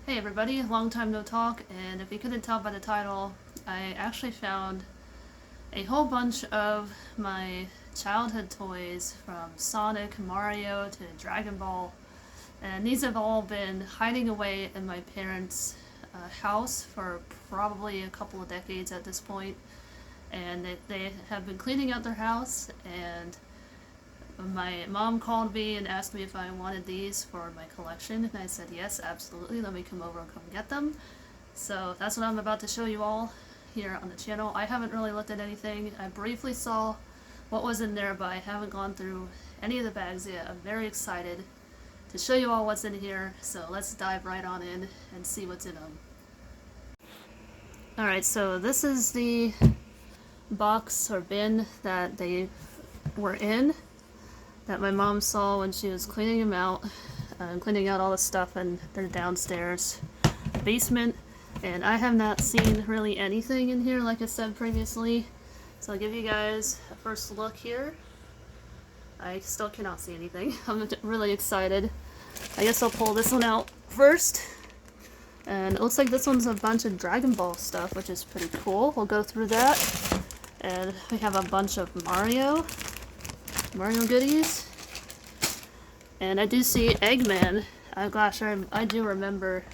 Hey everybody, long time no talk, and if you couldn't tell by the title, I actually found a whole bunch of my childhood toys from Sonic, Mario to Dragon Ball, and these have all been hiding away in my parents' house for probably a couple of decades at this point, and they have been cleaning out their house, and my mom called me and asked me if I wanted these for my collection, and I said yes, absolutely, let me come over and come get them. So that's what I'm about to show you all here on the channel. I haven't really looked at anything. I briefly saw what was in there, but I haven't gone through any of the bags yet. I'm very excited to show you all what's in here, so let's dive right on in and see what's in them. Alright, so this is the box or bin that they were in, that my mom saw when she was cleaning them out, cleaning out all the stuff in their downstairs basement. And I have not seen really anything in here, like I said previously. So I'll give you guys a first look here. I still cannot see anything. I'm really excited. I guess I'll pull this one out first. And it looks like this one's a bunch of Dragon Ball stuff, which is pretty cool. We'll go through that. And we have a bunch of Mario goodies. And I do see Eggman. Oh gosh, I do remember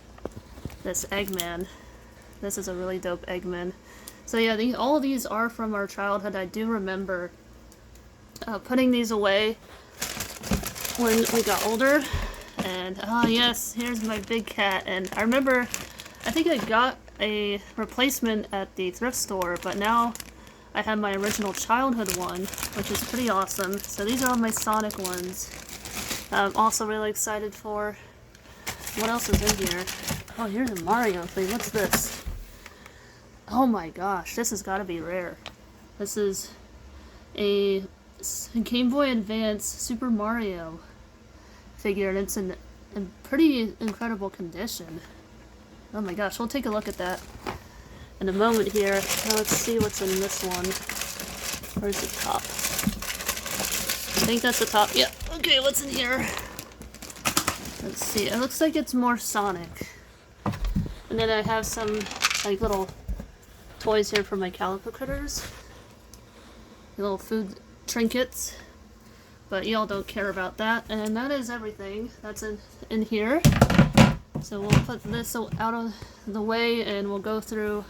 this Eggman. This is a really dope Eggman. So yeah, all of these are from our childhood. I do remember putting these away when we got older. And oh yes, here's my big cat. And I remember, I think I got a replacement at the thrift store, but now I have my original childhood one, which is pretty awesome. So these are all my Sonic ones. I'm also really excited for. What else is in here? Oh, here's a Mario thing. What's this? Oh my gosh, this has got to be rare. This is a Game Boy Advance Super Mario figure, and it's in pretty incredible condition. Oh my gosh, we'll take a look at that in a moment here. Now let's see what's in this one. Where's the top? I think that's the top. Yeah. Okay, what's in here? Let's see. It looks like it's more Sonic. And then I have some like little toys here for my Calico Critters. Little food trinkets. But y'all don't care about that. And that is everything that's in here. So we'll put this out of the way and we'll go through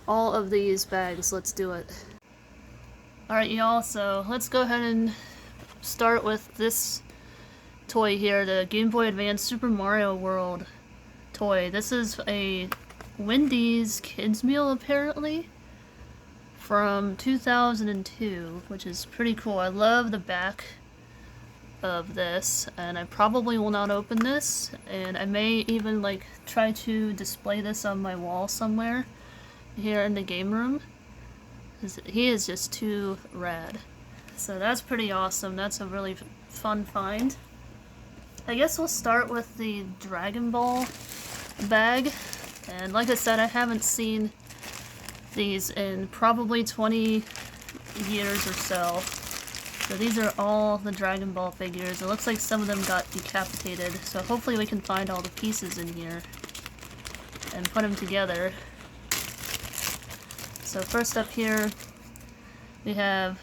all of these bags. Let's do it. Alright y'all, so let's go ahead and start with this toy here, the Game Boy Advance Super Mario World toy. This is a Wendy's kids meal apparently from 2002, which is pretty cool. I love the back of this, and I probably will not open this, and I may even like try to display this on my wall somewhere here in the game room. He is just too rad. So that's pretty awesome. That's a really fun find. I guess we'll start with the Dragon Ball bag. And like I said, I haven't seen these in probably 20 years or so. So these are all the Dragon Ball figures. It looks like some of them got decapitated. So hopefully we can find all the pieces in here and put them together. So first up here, we have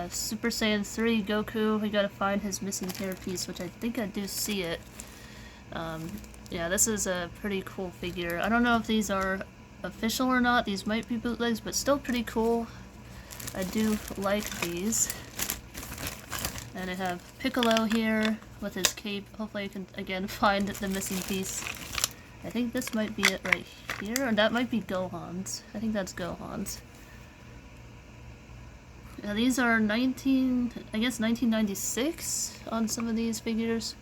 Super Saiyan 3 Goku. We gotta find his missing hair piece, which I think I do see it. Yeah, this is a pretty cool figure. I don't know if these are official or not. These might be bootlegs, but still pretty cool. I do like these. And I have Piccolo here with his cape. Hopefully I can, again, find the missing piece. I think this might be it right here, or that might be Gohan's. I think that's Gohan's. Now these are 1996 on some of these figures.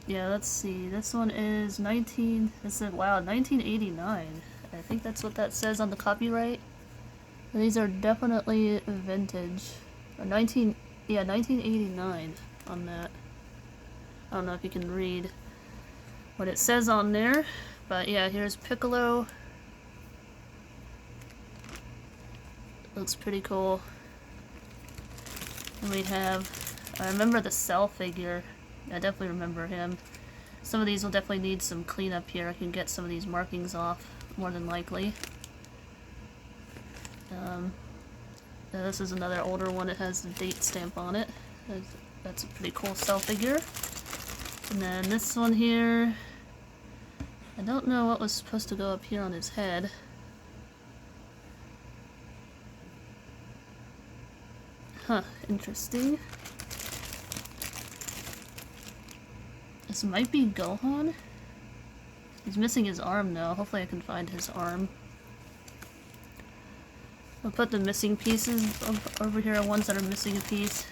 Yeah, let's see. This one is 1989. I think that's what that says on the copyright. These are definitely vintage. Or 1989 on that. I don't know if you can read what it says on there, but yeah, here's Piccolo. Looks pretty cool. And we have, I remember the Cell figure. I definitely remember him. some of these will definitely need some cleanup here. I can get some of these markings off, more than likely. This is another older one. It has the date stamp on it. That's a pretty cool cell figure. And then this one here, I don't know what was supposed to go up here on his head. Huh, interesting. This might be Gohan. He's missing his arm though. Hopefully I can find his arm. I'll put the missing pieces over here, ones that are missing a piece.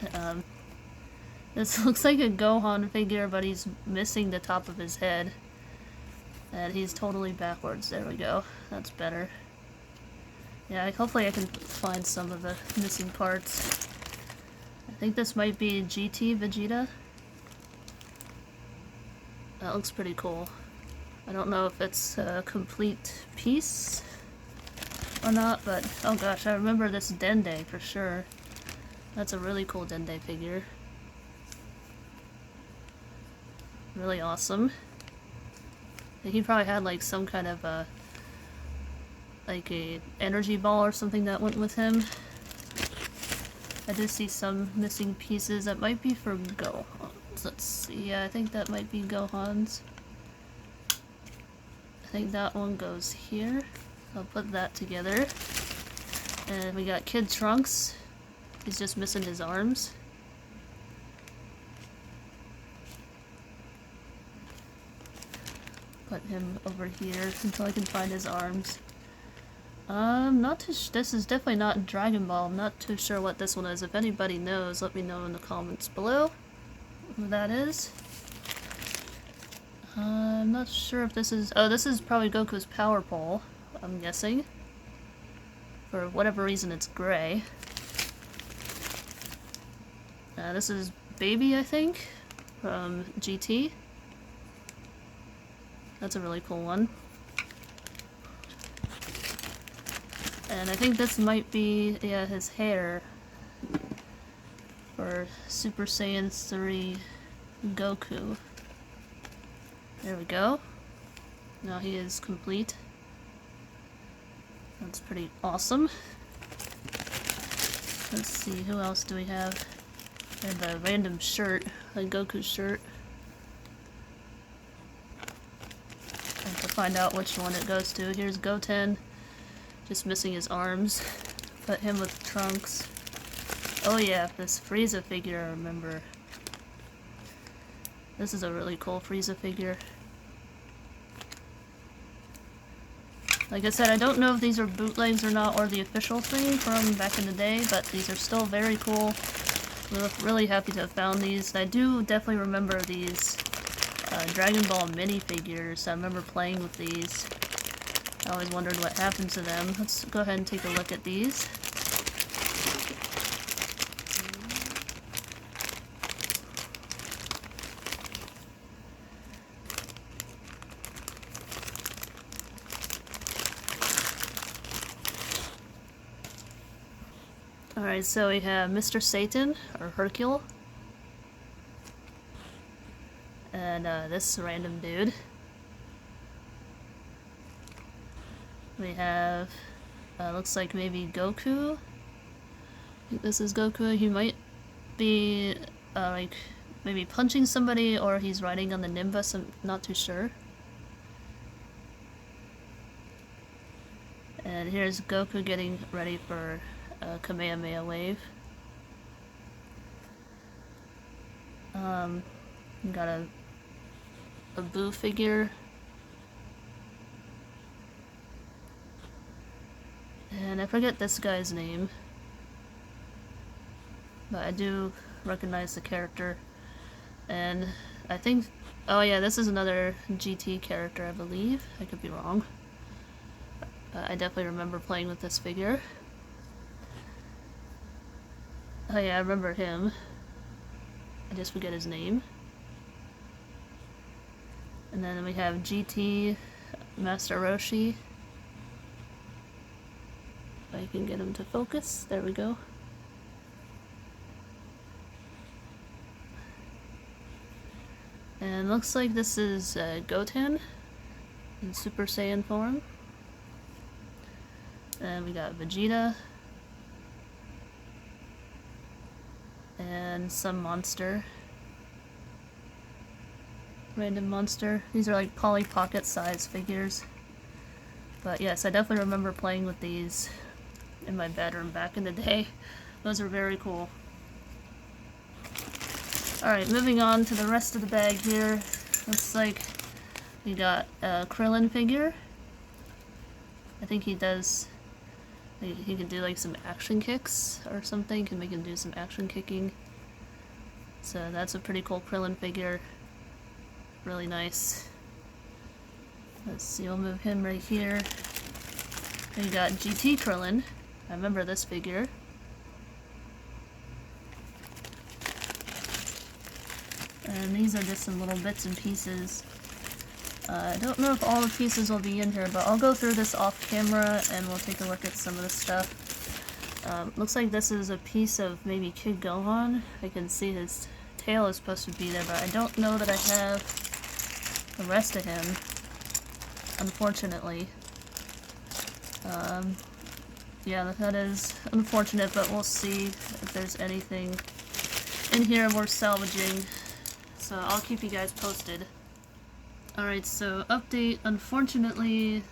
This looks like a Gohan figure, but he's missing the top of his head. And he's totally backwards. There we go. That's better. Yeah, hopefully I can find some of the missing parts. I think this might be GT Vegeta. That looks pretty cool. I don't know if it's a complete piece or not, but oh gosh, I remember this Dende for sure. That's a really cool Dende figure. Really awesome. He probably had like some kind of like a energy ball or something that went with him. I did see some missing pieces. That might be for Gohan's. Let's see. Yeah, I think that might be Gohan's. I think that one goes here. I'll put that together. And we got Kid Trunks. He's just missing his arms. Put him over here until I can find his arms. Not too this is definitely not Dragon Ball. I'm not too sure what this one is. If anybody knows, let me know in the comments below who that is. I'm not sure if this is... Oh, this is probably Goku's power pole, I'm guessing. For whatever reason, it's gray. This is Baby, I think, from GT. That's a really cool one. And I think this might be, yeah, his hair for Super Saiyan 3 Goku. There we go. Now he is complete. That's pretty awesome. Let's see, who else do we have? We have a random shirt, a Goku shirt. I have to find out which one it goes to. Here's Goten. Just missing his arms. Put him with Trunks. Oh yeah, this Frieza figure I remember. This is a really cool Frieza figure. Like I said, I don't know if these are bootlegs or not, or the official thing from back in the day, but these are still very cool. We're really happy to have found these. I do definitely remember these Dragon Ball minifigures. I remember playing with these. I always wondered what happened to them. Let's go ahead and take a look at these. Alright, so we have Mr. Satan, or Hercule. And this random dude. We have, looks like maybe Goku. I think this is Goku. He might be, like, maybe punching somebody, or he's riding on the Nimbus. I'm not too sure. And here's Goku getting ready for a Kamehameha wave. Got a Boo figure. And I forget this guy's name, but I do recognize the character. And I think, oh yeah, this is another GT character, I believe. I could be wrong. I definitely remember playing with this figure. Oh yeah, I remember him. I just forget his name. And then we have GT Master Roshi. I can get him to focus. There we go. And And looks like this is Goten in Super Saiyan form. And we got Vegeta. And some monster. Random monster. These are like Polly Pocket size figures. But yes, I definitely remember playing with these in my bedroom back in the day. Those are very cool. Alright, moving on to the rest of the bag here. Looks like we got a Krillin figure. I think he does... He can do like some action kicks or something. Can make him do some action kicking. So that's a pretty cool Krillin figure. Really nice. Let's see, we'll move him right here. We got GT Krillin. I remember this figure. And these are just some little bits and pieces. I don't know if all the pieces will be in here, but I'll go through this off camera and we'll take a look at some of the stuff. Looks like this is a piece of maybe Kid Gohan. I can see his tail is supposed to be there, but I don't know that I have the rest of him, unfortunately. Yeah, that is unfortunate, but we'll see if there's anything in here worth salvaging. So I'll keep you guys posted. Alright, so update. Unfortunately,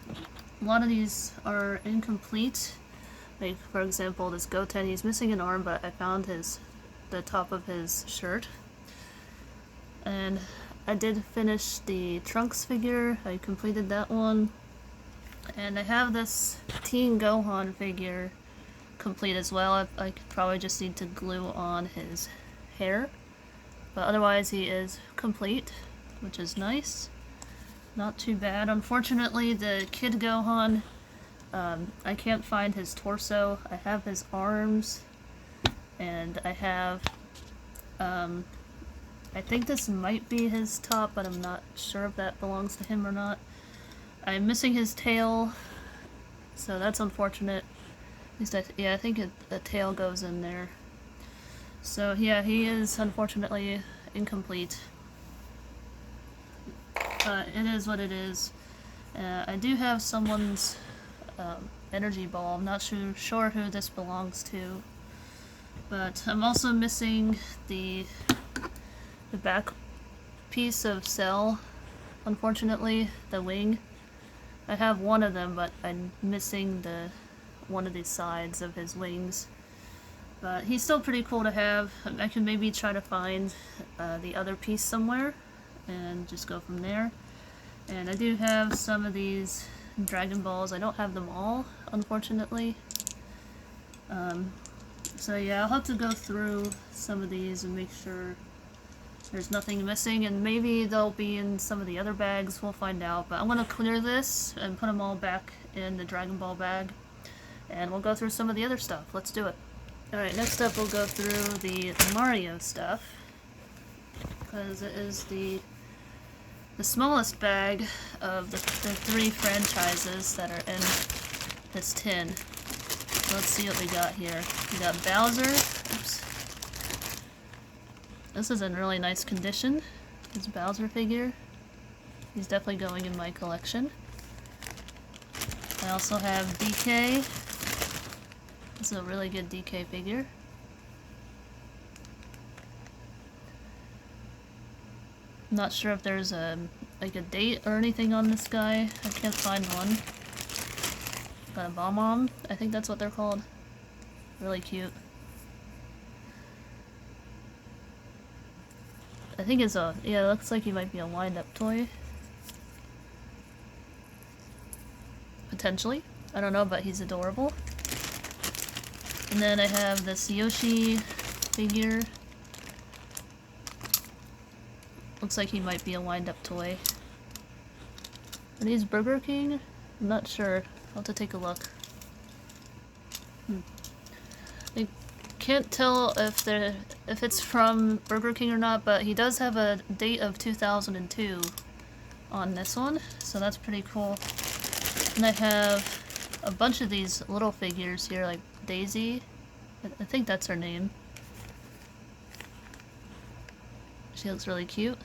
a lot of these are incomplete. Like, for example, this Goten, he's missing an arm, but I found the top of his shirt. And I did finish the Trunks figure. I completed that one. And I have this Teen Gohan figure complete as well. I could probably just need to glue on his hair. But otherwise he is complete, which is nice. Not too bad. Unfortunately, the Kid Gohan, I can't find his torso. I have his arms, and I have, I think this might be his top, but I'm not sure if that belongs to him or not. I'm missing his tail, so that's unfortunate. At least I think the tail goes in there. So yeah, he is unfortunately incomplete. It is what it is. I do have someone's energy ball. I'm not sure who this belongs to, but I'm also missing the back piece of Cell. Unfortunately, the wing. I have one of them, but I'm missing one of the sides of his wings. But he's still pretty cool to have. I can maybe try to find the other piece somewhere and just go from there. And I do have some of these Dragon Balls. I don't have them all, unfortunately. So yeah, I'll have to go through some of these and make sure there's nothing missing, and maybe they'll be in some of the other bags. We'll find out. But I'm going to clear this and put them all back in the Dragon Ball bag, and we'll go through some of the other stuff. Let's do it. Alright, next up we'll go through the Mario stuff, because it is the smallest bag of the three franchises that are in this tin. Let's see what we got here. We got Bowser. Oops. This is in really nice condition. This Bowser figure. He's definitely going in my collection. I also have DK. This is a really good DK figure. I'm not sure if there's like a date or anything on this guy. I can't find one. Got a Bomb-Omb. I think that's what they're called. Really cute. I think it's yeah, it looks like he might be a wind-up toy. Potentially. I don't know, but he's adorable. And then I have this Yoshi figure. Looks like he might be a wind-up toy. Are these Burger King? I'm not sure. I'll have to take a look. I can't tell if it's from Burger King or not, but he does have a date of 2002 on this one, so that's pretty cool. And I have a bunch of these little figures here, like Daisy. I think that's her name. She looks really cute.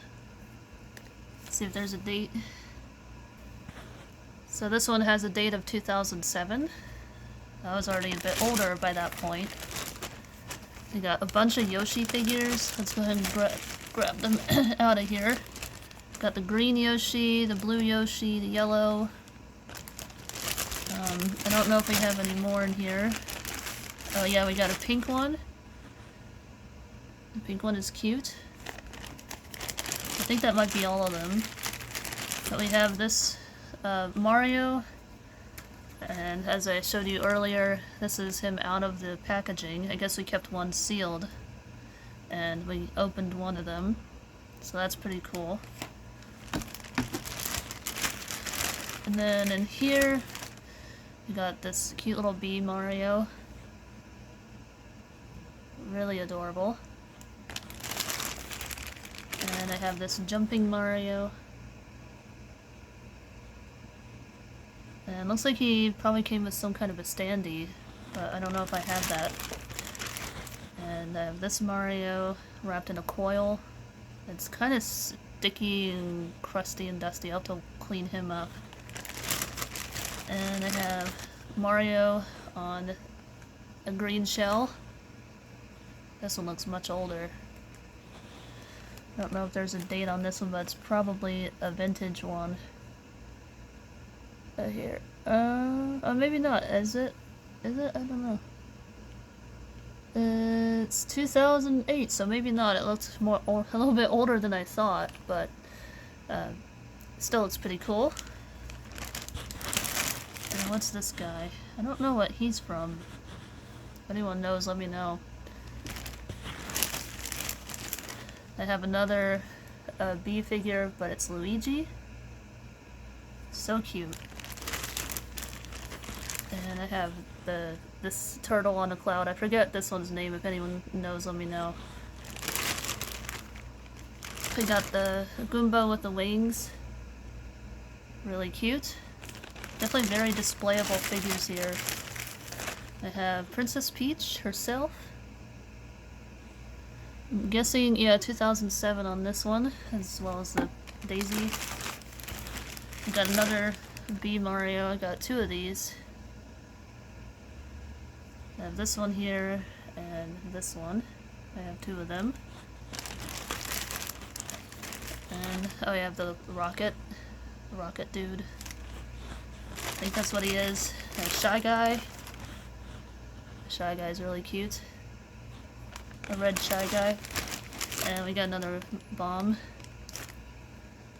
See if there's a date. So this one has a date of 2007. I was already a bit older by that point. We got a bunch of Yoshi figures. Let's go ahead and grab them out of here. Got the green Yoshi, the blue Yoshi, the yellow. I don't know if we have any more in here. Oh yeah, we got a pink one. The pink one is cute. I think that might be all of them. But we have this Mario, and as I showed you earlier, this is him out of the packaging. I guess we kept one sealed, and we opened one of them, so that's pretty cool. And then in here, we got this cute little bee Mario. Really adorable. And I have this jumping Mario. And looks like he probably came with some kind of a standee, but I don't know if I have that. And I have this Mario wrapped in a coil. It's kind of sticky and crusty and dusty. I'll have to clean him up. And I have Mario on a green shell. This one looks much older. I don't know if there's a date on this one, but it's probably a vintage one. Here. Oh, maybe not. Is it? Is it? I don't know. It's 2008, so maybe not. It looks more a little bit older than I thought, but still looks pretty cool. And what's this guy? I don't know what he's from. If anyone knows, let me know. I have another bee figure, but it's Luigi. So cute. And I have this turtle on a cloud. I forget this one's name. If anyone knows, let me know. We got the Goomba with the wings. Really cute. Definitely very displayable figures here. I have Princess Peach herself. I'm guessing, yeah, 2007 on this one, as well as the Daisy. We got another bee Mario. I got two of these. I have this one here, and this one. I have two of them. And, oh, I have the rocket dude. I think that's what he is. And Shy Guy. Shy Guy's really cute. A red Shy Guy. And we got another bomb.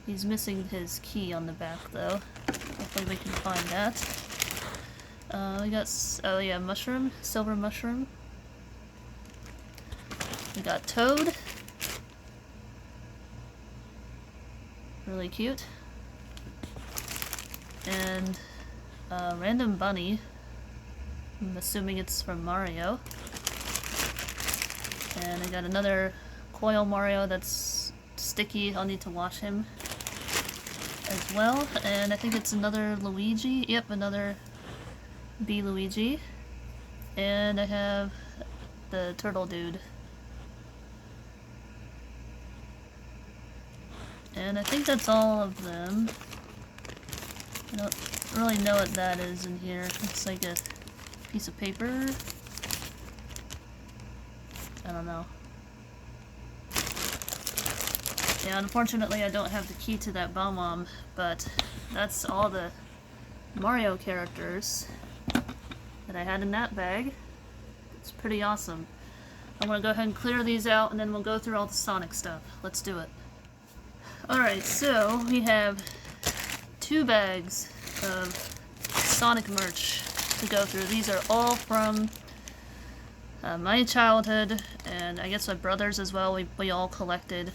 He's missing his key on the back though. Hopefully we can find that. We got, oh yeah, mushroom, silver mushroom. We got Toad. Really cute. And random bunny. I'm assuming it's from Mario. And I got another coil Mario that's sticky. I'll need to wash him as well. And I think it's another Luigi. Yep, another bee Luigi. And I have the turtle dude. And I think that's all of them. I don't really know what that is in here. It's like a piece of paper. I don't know. Yeah, unfortunately I don't have the key to that Bomb-Omb, but that's all the Mario characters that I had in that bag. It's pretty awesome. I'm gonna go ahead and clear these out and then we'll go through all the Sonic stuff. Let's do it. Alright, so we have 2 bags of Sonic merch to go through. These are all from my childhood, and I guess my brothers as well. We all collected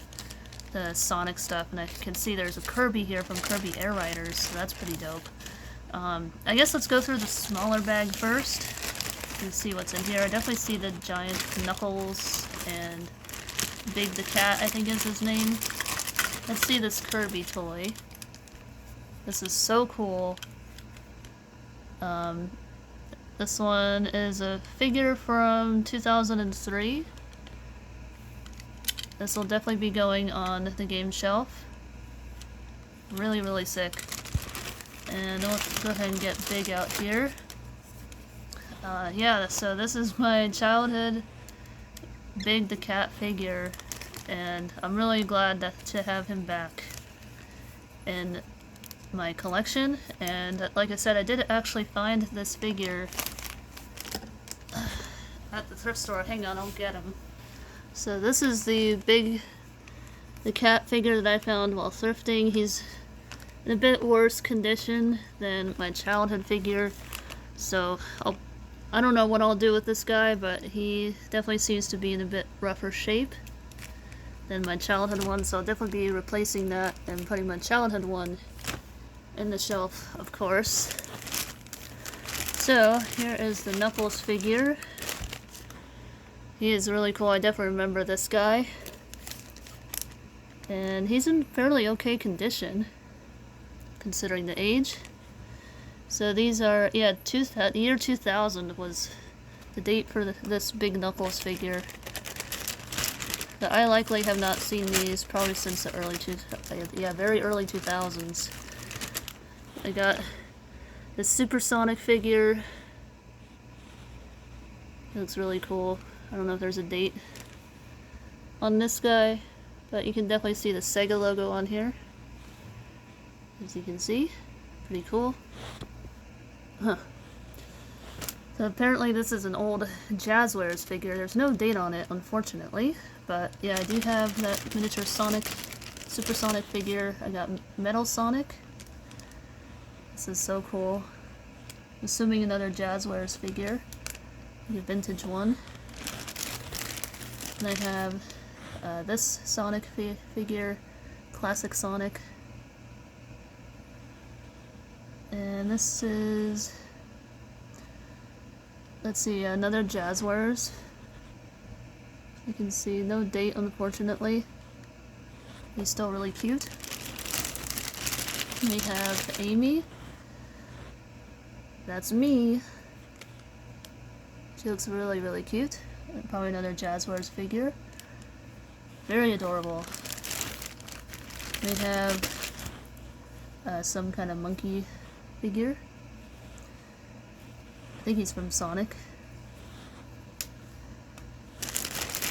the Sonic stuff, and I can see there's a Kirby here from Kirby Air Riders, so that's pretty dope. I guess let's go through the smaller bag first and see what's in here. I definitely see the giant Knuckles and Big the Cat, I think is his name. Let's see this Kirby toy. This is so cool. This one is a figure from 2003. This will definitely be going on the game shelf. Really, really sick. And let's go ahead and get Big out here. Yeah, so this is my childhood Big the Cat figure, and I'm really glad to have him back in my collection. And like I said, I did actually find this figure at the thrift store. Hang on, I'll get him. So this is the cat figure that I found while thrifting. He's in a bit worse condition than my childhood figure, so I don't know what I'll do with this guy, but he definitely seems to be in a bit rougher shape than my childhood one, so I'll definitely be replacing that and putting my childhood one in the shelf, of course. So here is the Knuckles figure. He is really cool. I definitely remember this guy. And he's in fairly okay condition, considering the age. So these are, yeah, the year 2000 was the date for this big Knuckles figure. So I likely have not seen these probably since the very early 2000s. I got this Supersonic figure. It looks really cool. I don't know if there's a date on this guy, but you can definitely see the Sega logo on here. As you can see, pretty cool. Huh. So apparently this is an old Jazzwares figure. There's no date on it, unfortunately. But yeah, I do have that miniature Sonic, Supersonic figure. I got Metal Sonic. This is so cool. I'm assuming another Jazzwares figure. A vintage one. And I have this Sonic figure, Classic Sonic. And this is, let's see, another Jazzwares. You can see no date, unfortunately. He's still really cute. We have Amy. That's me. She looks really, really cute. Probably another Jazzwares figure. Very adorable. We have some kind of monkey figure. I think he's from Sonic.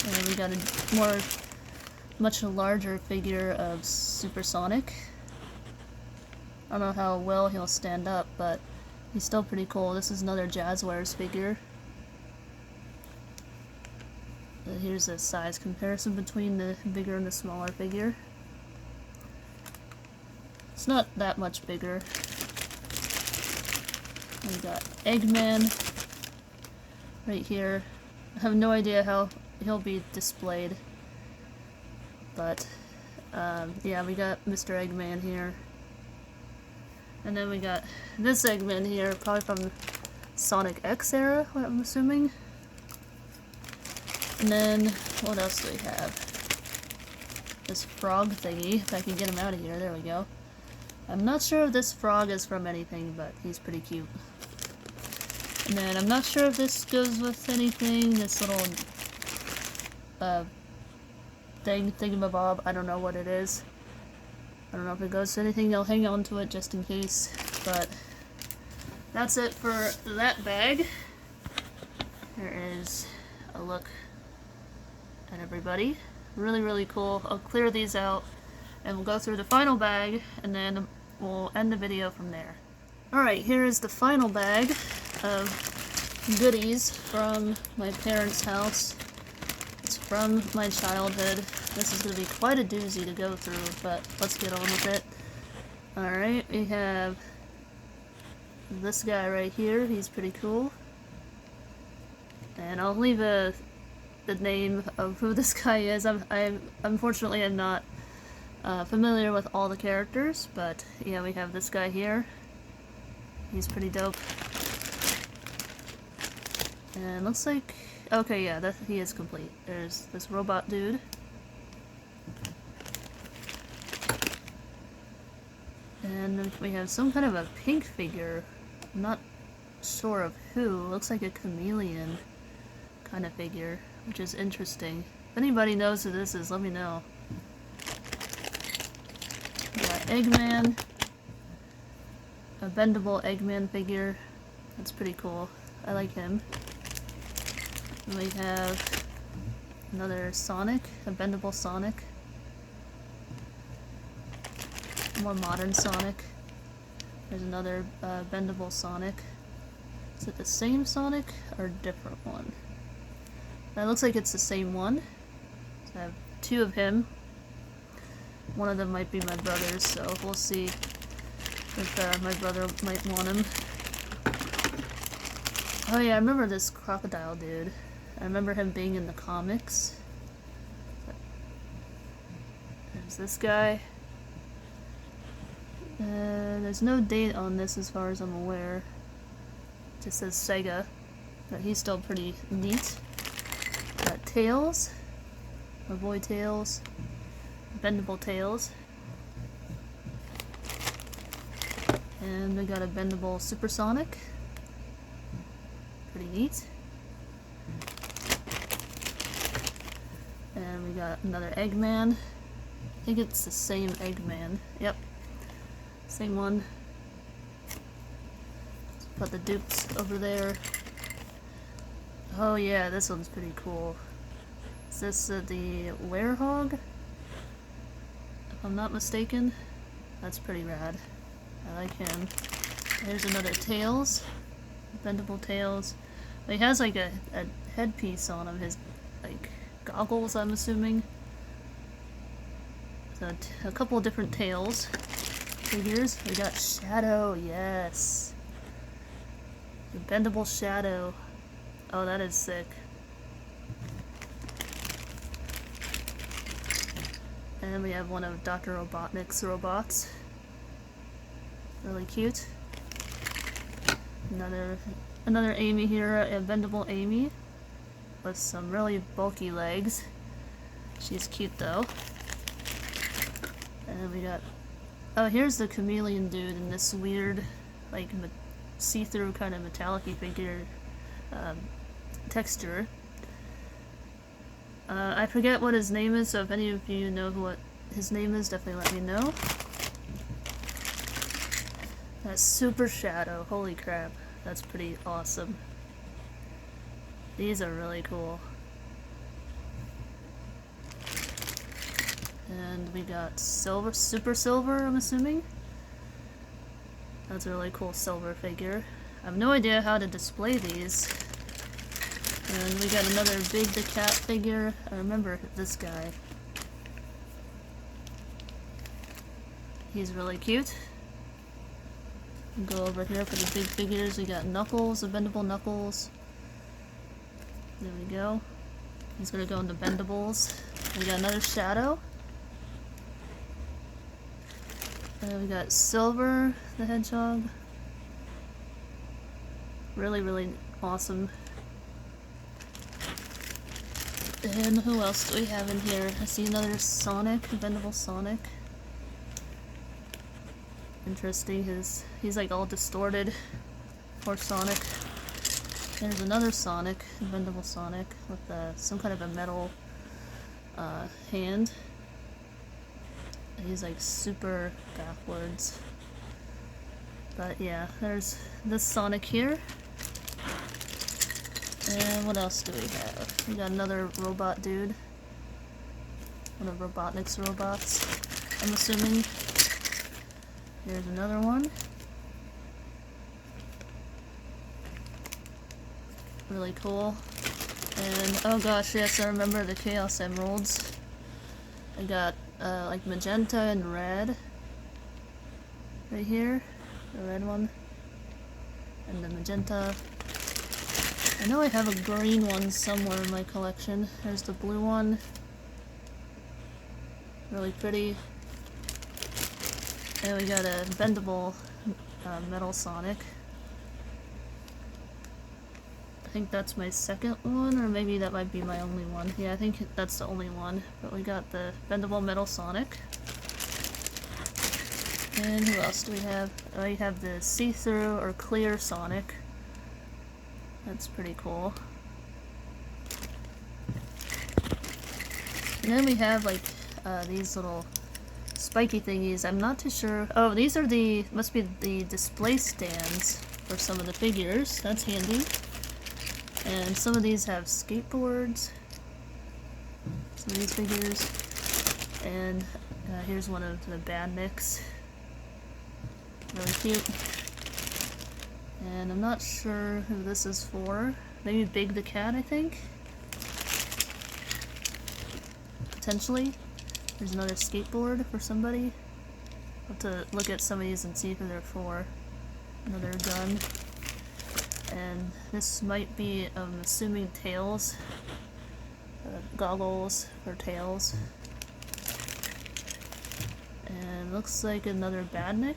And we got a much larger figure of Supersonic. I don't know how well he'll stand up, but he's still pretty cool. This is another Jazzwares figure. Here's a size comparison between the bigger and the smaller figure. It's not that much bigger. We got Eggman right here. I have no idea how he'll be displayed, but yeah, we got Mr. Eggman here. And then we got this Eggman here, probably from Sonic X era, what I'm assuming. And then, what else do we have? This frog thingy, if I can get him out of here, there we go. I'm not sure if this frog is from anything, but he's pretty cute. And then, I'm not sure if this goes with anything, this little thingamabob, I don't know what it is. I don't know if it goes to anything, I'll hang on to it just in case, but that's it for that bag. There is a look at everybody. Really, really cool. I'll clear these out and we'll go through the final bag and then we'll end the video from there. Alright, here is the final bag of goodies from my parents' house. It's from my childhood. This is going to be quite a doozy to go through, but let's get on with it. Alright, we have this guy right here. He's pretty cool. And I'll leave the name of who this guy is. I unfortunately am not familiar with all the characters, but yeah, we have this guy here. He's pretty dope. And looks like, okay, yeah, he is complete. There's this robot dude. And we have some kind of a pink figure. I'm not sure of who. Looks like a chameleon kind of figure, which is interesting. If anybody knows who this is, let me know. We got Eggman. A bendable Eggman figure. That's pretty cool. I like him. And we have another Sonic, a bendable Sonic. More modern Sonic. There's another bendable Sonic. Is it the same Sonic or a different one? That looks like it's the same one. So I have two of him. One of them might be my brother's, so we'll see if my brother might want him. Oh yeah, I remember this crocodile dude. I remember him being in the comics. There's this guy. There's no date on this as far as I'm aware. It just says Sega, but he's still pretty neat. Got Tails. My boy Tails. Bendable Tails. And we got a bendable Supersonic. Pretty neat. And we got another Eggman. I think it's the same Eggman. Yep. Same one. Let's put the dupes over there. Oh yeah, this one's pretty cool. Is this the Werehog? If I'm not mistaken. That's pretty rad. I like him. There's another Tails. Bendable Tails. He has like a headpiece on him. His like goggles, I'm assuming. So a couple of different Tails figures. We got Shadow, yes. The bendable Shadow. Oh, that is sick. And we have one of Dr. Robotnik's robots. Really cute. Another Amy here, a bendable Amy with some really bulky legs. She's cute though. And we got, oh, here's the chameleon dude in this weird, like, see-through kind of metallic-y figure texture. I forget what his name is, so if any of you know what his name is, definitely let me know. That's Super Shadow, holy crap, that's pretty awesome. These are really cool. And we got Silver, Super Silver, I'm assuming. That's a really cool silver figure. I have no idea how to display these. And we got another Big the Cat figure. I remember this guy. He's really cute. Go over here for the big figures. We got Knuckles, the bendable Knuckles. There we go. He's gonna go into bendables. We got another Shadow. And we got Silver the Hedgehog. Really, really awesome. And who else do we have in here? I see another Sonic, bendable Sonic. Interesting, he's like all distorted. Poor Sonic. There's another Sonic, bendable Sonic, with some kind of a metal hand. And he's like super backwards. But yeah, there's this Sonic here. And what else do we have? We got another robot dude. One of Robotnik's robots, I'm assuming. Here's another one. Really cool. And oh gosh, yes, I remember the Chaos Emeralds. I got like magenta and red. Right here. The red one. And the magenta. I know I have a green one somewhere in my collection. There's the blue one. Really pretty. And we got a bendable metal Sonic. I think that's my second one, or maybe that might be my only one. Yeah, I think that's the only one. But we got the bendable metal Sonic. And who else do we have? Oh, we have the see-through or clear Sonic. That's pretty cool. And then we have like these little spiky thingies. I'm not too sure. Oh, these are the, must be the display stands for some of the figures. That's handy. And some of these have skateboards. Some of these figures. And here's one of the Badniks. Really cute. And I'm not sure who this is for. Maybe Big the Cat, I think? Potentially. There's another skateboard for somebody. I'll have to look at some of these and see who they're for. Another gun. And this might be, I'm assuming, Tails. Goggles for Tails. And looks like another Badnik.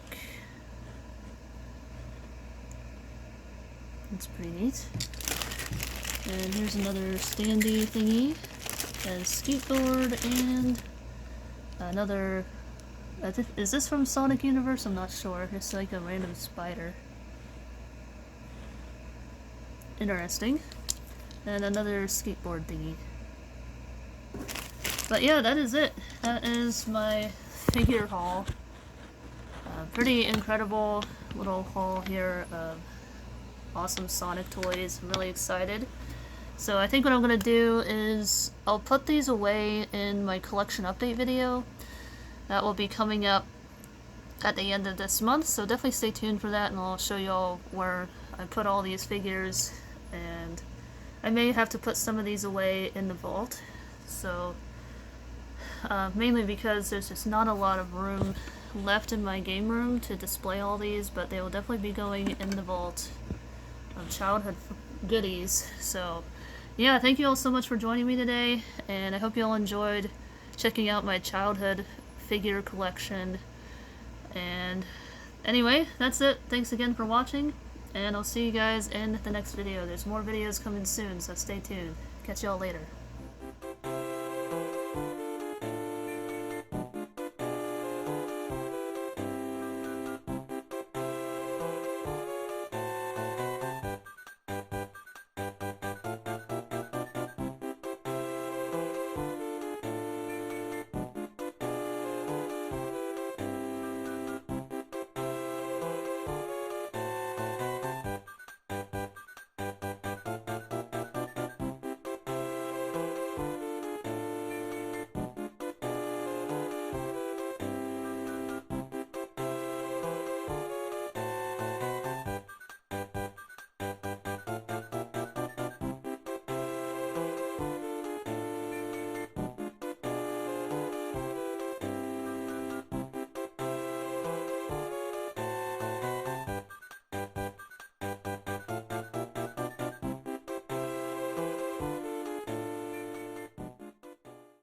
That's pretty neat. And here's another standee thingy. A skateboard and another... is this from Sonic Universe? I'm not sure. It's like a random spider. Interesting. And another skateboard thingy. But yeah, that is it. That is my figure haul. Pretty incredible little haul here of awesome Sonic toys. I'm really excited. So I think what I'm going to do is I'll put these away in my collection update video. That will be coming up at the end of this month, so definitely stay tuned for that, and I'll show you all where I put all these figures. And I may have to put some of these away in the vault, so mainly because there's just not a lot of room left in my game room to display all these, but they will definitely be going in the vault of childhood goodies. So yeah, thank you all so much for joining me today, and I hope you all enjoyed checking out my childhood figure collection. And anyway, that's it. Thanks again for watching, and I'll see you guys in the next video. There's more videos coming soon, so stay tuned. Catch y'all later.